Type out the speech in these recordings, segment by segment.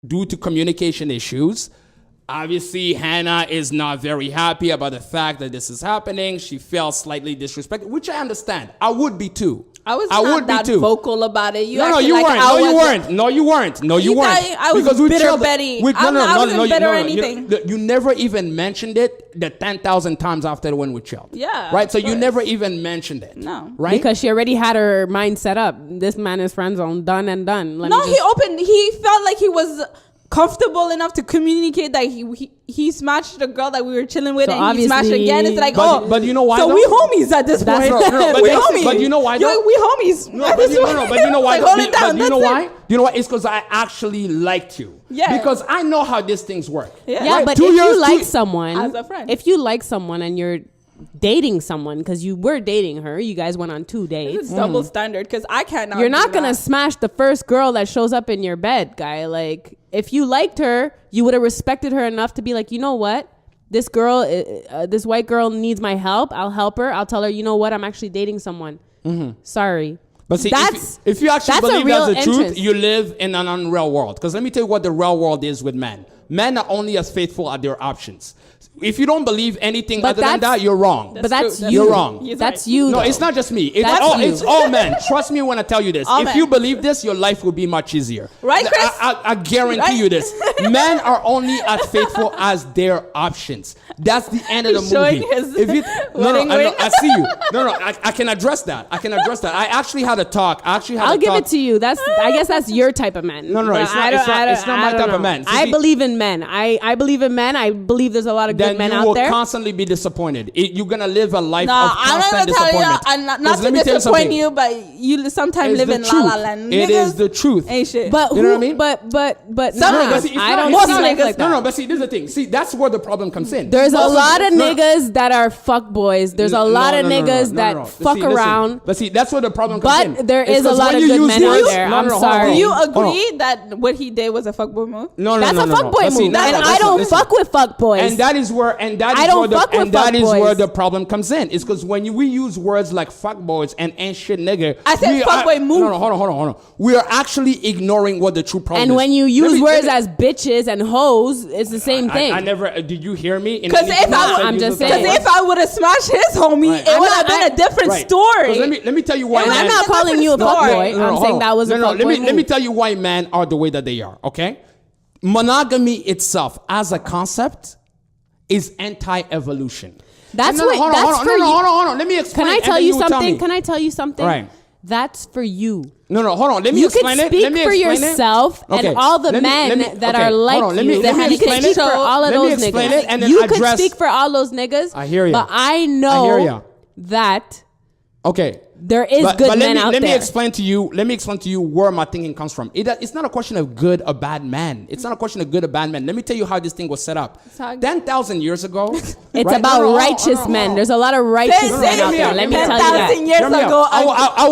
due to communication issues. Obviously, Hannah is not very happy about the fact that this is happening. She felt slightly disrespected, which I understand. I would be too. I was not that vocal about it. You weren't. No, you weren't. I was bitter Betty. I wasn't bitter or anything. You never even mentioned it the 10,000 times after when we chilled. Yeah. Right? So you never even mentioned it. No. Right? Because she already had her mind set up. This man is friend zone. Done and done. He felt like he was comfortable enough to communicate that he smashed the girl that we were chilling with, so and he smashed again. It's like, but you know why? So we homies at this point. We homies. But you know why? We homies. But you know why? Hold it down. But you know why? You know what? It's because I actually liked you. Yeah. Because I know how these things work. Yeah. Right? But if you like someone, as a friend, if you like someone and you're dating someone, because you were dating her, you guys went on 2 dates. It's double standard, because I cannot. You're not gonna smash the first girl that shows up in your bed, guy. Like, if you liked her, you would have respected her enough to be like, you know what, this girl, this white girl needs my help. I'll help her. I'll tell her, you know what, I'm actually dating someone. Sorry. But see, if you actually believe that's the truth, you live in an unreal world. Because let me tell you what the real world is with men. Men are only as faithful as their options. If you don't believe anything other than that, you're wrong. But that's you. You're wrong. That's you. No, it's not just me. It's all men. Trust me when I tell you this. If you believe this, your life will be much easier. Right, Chris? I guarantee you this. Men are only as faithful as their options. That's the end of the movie. I see you. I can address that. I actually had a talk. I'll give it to you. I guess that's your type of man. No, it's not my type of man. I believe in men. I believe in men. I believe there's a lot of good men out there. Then you will constantly be disappointed. You're going to live a life of constant disappointment. Not to disappoint you, but you sometimes live in La La Land. It is the truth. Ain't shit. But you know what I mean? But I don't see like that. No, but see, this is the thing. See, that's where the problem comes in. There's a lot of niggas that are fuck boys. There's a lot of niggas that fuck around. But see, that's where the problem comes in. But there is a lot of good men out there. I'm sorry. Do you agree that what he did was a fuckboy move? No. That's a fuckboy move. And I don't fuck with fuckboys. And that is where the problem comes in. It's because when we use words like fuckboys and ain't shit nigga, I said fuckboy move. No, hold on. We are actually ignoring what the true problem is. And when you use words as bitches and hoes, it's the same thing. I never. Did you hear me? Because if I would have smashed his homie, it would have been a different story. Let me tell you why. I'm not calling you a fuckboy. I'm saying that was a fuckboy move. Let me tell you why men are the way that they are. Okay, monogamy itself as a concept is anti-evolution. Hold on. Let me explain. Can I tell you something? Right. That's for you. No, hold on. Let me explain it. You can speak for yourself and all the men that are like you. You can speak for all of those niggas. You could speak for all those niggas. I hear you. But I know that there is good men out there. Let me explain to you where my thinking comes from. It's not a question of good or bad man. It's not a question of good or bad men. Let me tell you how this thing was set up. 10,000 years ago. It's about righteous men. There's a lot of righteous men out there. Let me tell you that. 10,000 years ago. I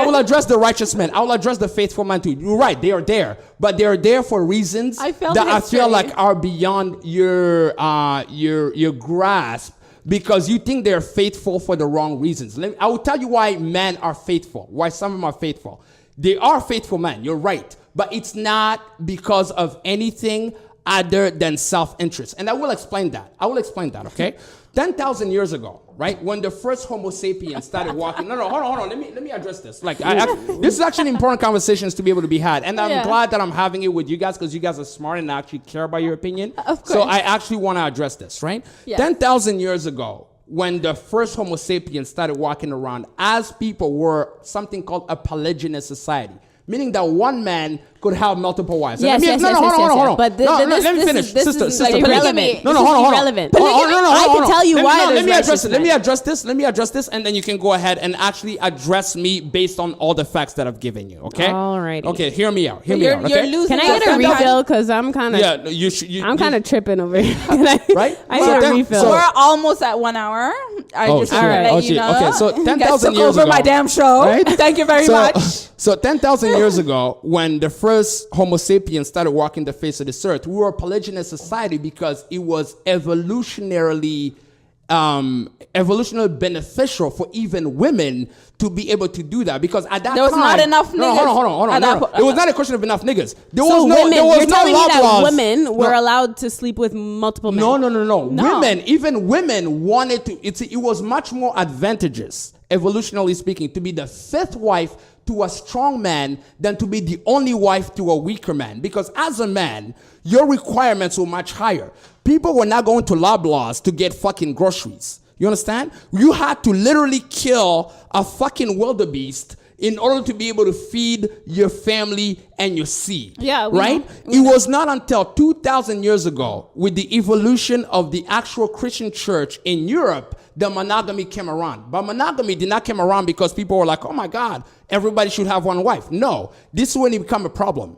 will address the righteous men. I will address the faithful men too. You're right. They are there. But they're there for reasons I feel like are beyond your grasp. Because you think they're faithful for the wrong reasons. I will tell you why men are faithful, why some of them are faithful. They are faithful men, you're right. But it's not because of anything other than self-interest. And I will explain that, okay? 10,000 years ago, right, when the first Homo sapiens started walking. No, hold on. Let me address this. This is actually important conversations to be able to be had. And I'm glad that I'm having it with you guys because you guys are smart and actually care about your opinion. Of course. So I actually want to address this, right? Yeah. 10,000 years ago, when the first Homo sapiens started walking around, as people were something called a polygynous society. Meaning that one man could have multiple wives. Yes. Hold on. But let me finish. Sister, irrelevant. Hold on. Irrelevant. I can tell you why. Let me address this, and then you can go ahead and actually address me based on all the facts that I've given you. Okay. All right. Okay. Hear me out. Okay? You're losing. Can I get a refill? Because I'm kind of. Yeah. I'm kind of tripping over here. Right. I need a refill. We're almost at 1 hour. I just want to let you know. Okay. So 10,000 years ago. Over my damn show. Right? Thank you very much. So 10,000 years ago, when the first Homo sapiens started walking the face of this earth, we were a polygynous society because it was evolutionarily evolutionarily beneficial for even women to be able to do that, because at that time there was not enough niggas. Hold on. It was not a question of enough niggas. There so was no women, there was you're no telling me that laws. women were allowed to sleep with multiple men? No. Even women wanted to. It was much more advantageous, evolutionarily speaking, to be the fifth wife to a strong man than to be the only wife to a weaker man. Because as a man, your requirements were much higher. People were not going to Loblaws to get fucking groceries. You understand? You had to literally kill a fucking wildebeest in order to be able to feed your family and your seed. Yeah, right? It was not until 2,000 years ago, with the evolution of the actual Christian church in Europe, that monogamy came around. But monogamy did not come around because people were like, oh my God, everybody should have one wife. No, this is when it became a problem.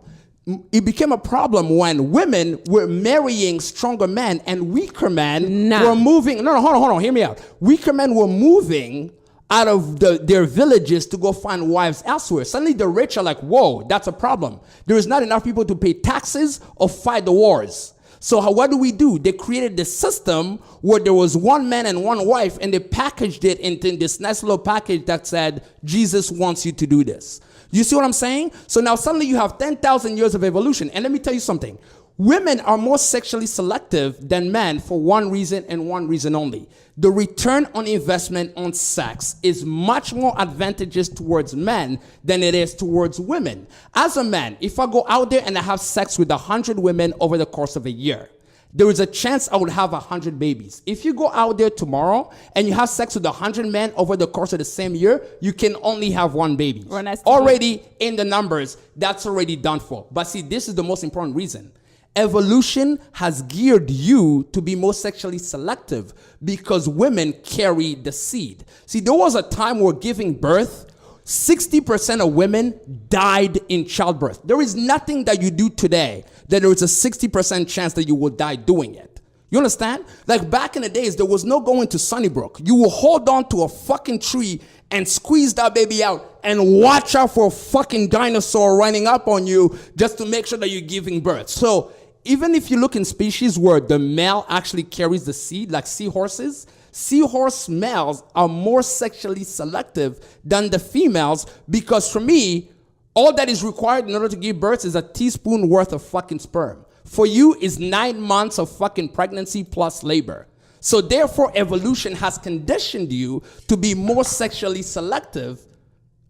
It became a problem when women were marrying stronger men and weaker men were moving. No, hold on, hear me out. Weaker men were moving out of their villages to go find wives elsewhere. Suddenly the rich are like, whoa, that's a problem. There is not enough people to pay taxes or fight the wars. So what do? They created this system where there was one man and one wife, and they packaged it into this nice little package that said, Jesus wants you to do this. You see what I'm saying? So now suddenly you have 10,000 years of evolution. And let me tell you something. Women are more sexually selective than men for one reason and one reason only. The return on investment on sex is much more advantageous towards men than it is towards women. As a man, if I go out there and I have sex with 100 women over the course of a year, there is a chance I would have 100 babies. If you go out there tomorrow and you have sex with 100 men over the course of the same year, you can only have one baby. Already in the numbers, that's already done for. But see, this is the most important reason. Evolution has geared you to be more sexually selective because women carry the seed. See, there was a time where giving birth, 60% of women died in childbirth. There is nothing that you do today that there is a 60% chance that you will die doing it. You understand? Like back in the days, there was no going to Sunnybrook. You will hold on to a fucking tree and squeeze that baby out and watch out for a fucking dinosaur running up on you just to make sure that you're giving birth. So even if you look in species where the male actually carries the seed, like seahorses, seahorse males are more sexually selective than the females, because for me, all that is required in order to give birth is a teaspoon worth of fucking sperm. For you is 9 months of fucking pregnancy plus labor. So therefore, evolution has conditioned you to be more sexually selective.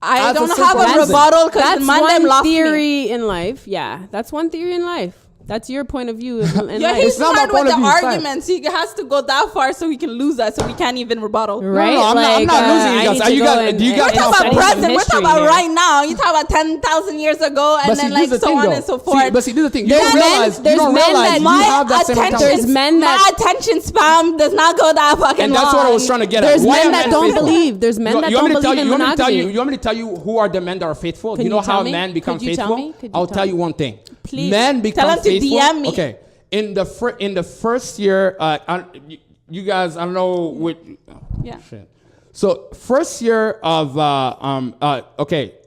I don't have a rebuttal because that's one theory in life. Yeah, that's one theory in life. That's your point of view in life. He's hard with the arguments. He has to go that far so he can lose us, so we can't even rebuttal. Right? No, I'm not losing you guys. We're talking about present. We're talking about right now. You talk about 10,000 years ago, and then like so on and so forth. But see, this is the thing. You don't realize my attention span does not go that fucking long. And that's what I was trying to get at. There's men that don't believe. There's men that don't believe in monogamy. You want me to tell you who are the men that are faithful? You know how men become faithful? I'll tell you one thing. Please. Men become faithful. DM me. Okay. In the first year, you guys, I don't know what. Yeah. Shit. So first year of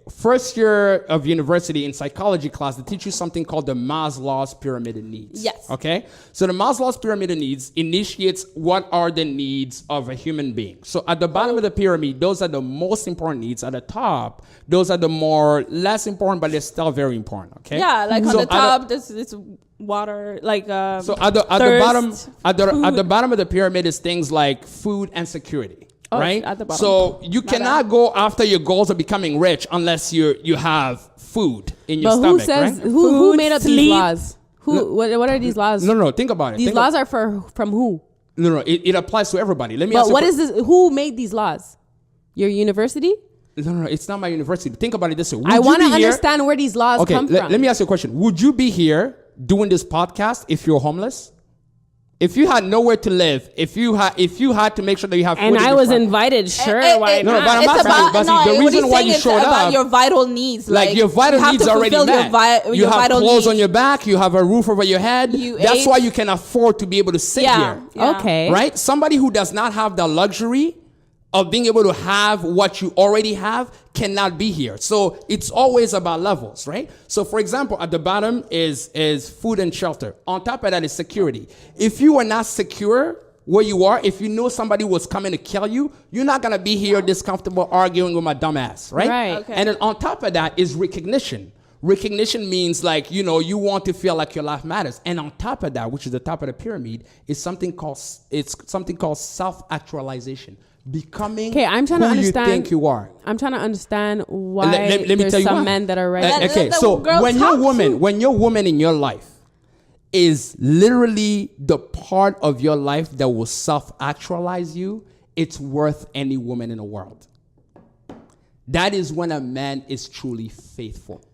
first year of university in psychology class, they teach you something called the Maslow's pyramid of needs. Yes. Okay. So the Maslow's pyramid of needs initiates what are the needs of a human being. So at the bottom of the pyramid, those are the most important needs. At the top, those are the more less important, but they're still very important. Okay. Yeah, like on the top, it's water, like so at the bottom of the pyramid is things like food and security. Right? At the bottom. So you cannot go after your goals of becoming rich unless you have food in your stomach. Who says, right? who made up these laws? What are these laws? No, think about it. These laws are from who? No, it applies to everybody. Let me ask you. But what is this? Who made these laws? Your university? No, it's not my university. Think about it this way. I want to understand where these laws come from. Let me ask you a question. Would you be here doing this podcast if you're homeless? If you had nowhere to live, if you had to make sure that you have food, and I was invited, why not? No, but I'm not the reason why you showed up, about your vital needs, like your vital needs are already met. You have clothes on your back, you have a roof over your head. That's why you can afford to be able to sit here. Okay, right? Somebody who does not have the luxury of being able to have what you already have cannot be here. So it's always about levels, right? So for example, at the bottom is food and shelter. On top of that is security. If you are not secure where you are, if you know somebody was coming to kill you, you're not going to be here this comfortable arguing with my dumb ass, right? Right. Okay. And then on top of that is recognition. Recognition means like, you know, you want to feel like your life matters. And on top of that, which is the top of the pyramid, is something called self-actualization. Becoming I'm trying who to understand, you think you are. I'm trying to understand why let me there's tell you some why. men that are right. Okay, so when your woman in your life is literally the part of your life that will self-actualize you, it's worth any woman in the world. That is when a man is truly faithful.